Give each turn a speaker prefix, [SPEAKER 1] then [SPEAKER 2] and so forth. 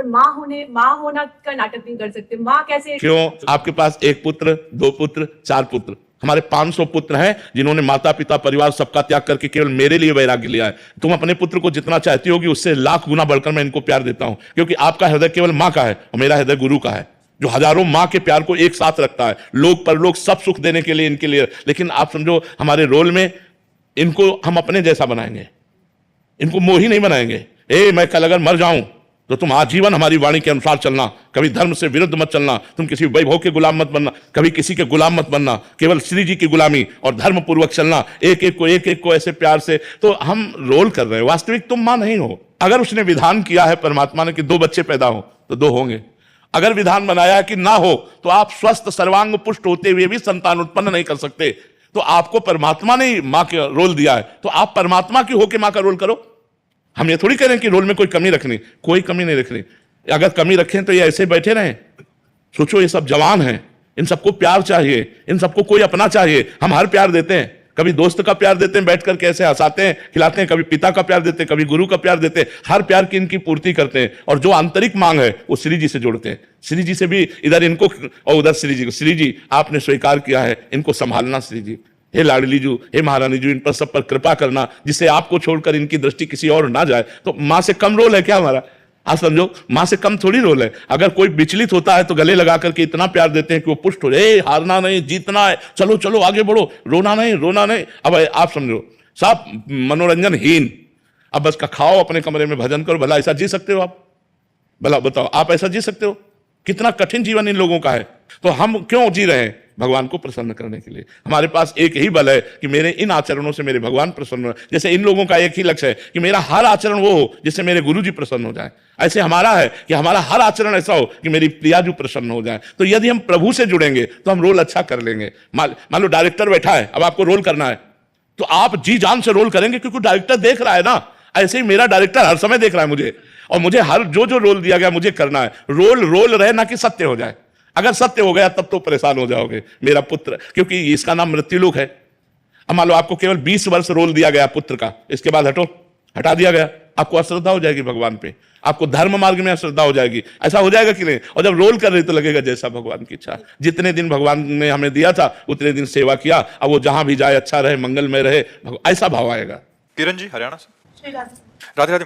[SPEAKER 1] पर माँ होना का नाटक नहीं कर सकते? माँ कैसे?
[SPEAKER 2] क्यों? आपके पास एक पुत्र, दो पुत्र, चार पुत्र, हमारे 500 पुत्र हैं जिन्होंने माता पिता परिवार सबका त्याग करके केवल मेरे लिए वैराग्य लिया है। तुम अपने पुत्र को जितना चाहती होगी उससे लाख गुना बढ़कर मैं इनको प्यार देता हूं, क्योंकि आपका हृदय केवल मां का है और मेरा हृदय गुरु का है, जो हजारों मां के प्यार को एक साथ रखता है, लोग परलोक सब सुख देने के लिए इनके लिए। लेकिन आप समझो हमारे रोल में इनको हम अपने जैसा बनाएंगे, इनको मोही नहीं बनाएंगे। मैं कल अगर मर जाऊं तो तुम आजीवन हमारी वाणी के अनुसार चलना, कभी धर्म से विरुद्ध मत चलना, तुम किसी वैभव के गुलाम मत बनना, कभी किसी के गुलाम मत बनना, केवल श्री जी की गुलामी और धर्म पूर्वक चलना, एक एक को ऐसे प्यार से। तो हम रोल कर रहे हैं, वास्तविक तुम मां नहीं हो। अगर उसने विधान किया है परमात्मा ने कि 2 बच्चे पैदा हो तो 2 होंगे, अगर विधान बनाया है कि ना हो तो आप स्वस्थ सर्वांग पुष्ट होते हुए भी संतान उत्पन्न नहीं कर सकते। तो आपको परमात्मा ने मां का रोल दिया है, तो आप परमात्मा की होकर मां का रोल करो। हम ये थोड़ी कह रहे हैं कि रोल में कोई कमी रखनी, कोई कमी नहीं रखनी। अगर कमी रखें तो ये ऐसे बैठे रहें? सोचो, ये सब जवान हैं, इन सबको प्यार चाहिए, इन सबको कोई अपना चाहिए। हम हर प्यार देते हैं, कभी दोस्त का प्यार देते हैं बैठ कर कैसे हंसाते हैं खिलाते हैं, कभी पिता का प्यार देते हैं, कभी गुरु का प्यार देते हैं। हर प्यार की इनकी पूर्ति करते हैं और जो आंतरिक मांग है वो श्री जी से जोड़ते हैं। श्री जी से भी इधर इनको और उधर श्री जी को, श्री जी आपने स्वीकार किया है, इनको संभालना श्री जी, हे लाडली जू, हे महारानी जू, इन पर सब पर कृपा करना, जिससे आपको छोड़कर इनकी दृष्टि किसी और ना जाए। तो मां से कम रोल है क्या हमारा? आप समझो, मां से कम थोड़ी रोल है। अगर कोई विचलित होता है तो गले लगा करके इतना प्यार देते हैं कि वो पुष्ट हो जाए, हारना नहीं, जीतना है, चलो चलो आगे बढ़ो, रोना नहीं, रोना नहीं। अब आप समझो, सब मनोरंजनहीन, अब बस का खाओ, अपने कमरे में भजन करो। भला ऐसा जी सकते हो आप? भला बताओ, आप ऐसा जी सकते हो? कितना कठिन जीवन इन लोगों का है। तो हम क्यों जी रहे हैं? भगवान को प्रसन्न करने के लिए। हमारे पास एक ही बल है कि मेरे इन आचरणों से मेरे भगवान प्रसन्न हो। जैसे इन लोगों का एक ही लक्ष्य है कि मेरा हर आचरण वो हो जिससे मेरे गुरु जी प्रसन्न हो जाए, ऐसे हमारा है कि हमारा हर आचरण ऐसा हो कि मेरी प्रियाजू प्रसन्न हो जाए। तो यदि हम प्रभु से जुड़ेंगे तो हम रोल अच्छा कर लेंगे। मान लो डायरेक्टर बैठा है, अब आपको रोल करना है तो आप जी जान से रोल करेंगे, क्योंकि डायरेक्टर देख रहा है ना। ऐसे ही मेरा डायरेक्टर हर समय देख रहा है मुझे, और मुझे हर जो रोल दिया गया मुझे करना है। रोल रहे ना कि सत्य हो जाए। अगर सत्य हो गया तब तो परेशान हो जाओगे मेरा पुत्र, क्योंकि इसका नाम मृत्युलोक है। अब मान लो आपको केवल 20 वर्ष रोल दिया गया पुत्र का, इसके बाद हटा दिया गया, आपको अश्रद्धा हो जाएगी भगवान पे, आपको धर्म मार्ग में अश्रद्धा हो जाएगी। ऐसा हो जाएगा कि नहीं? और जब रोल कर रही तो लगेगा जैसा भगवान की इच्छा। जितने दिन भगवान ने हमें दिया था उतने दिन सेवा किया, अब वो जहां भी जाए अच्छा रहे, मंगलमय रहे, ऐसा भाव आएगा।
[SPEAKER 3] किरण जी हरियाणा से।
[SPEAKER 1] श्री राधे।
[SPEAKER 3] राधे राधे।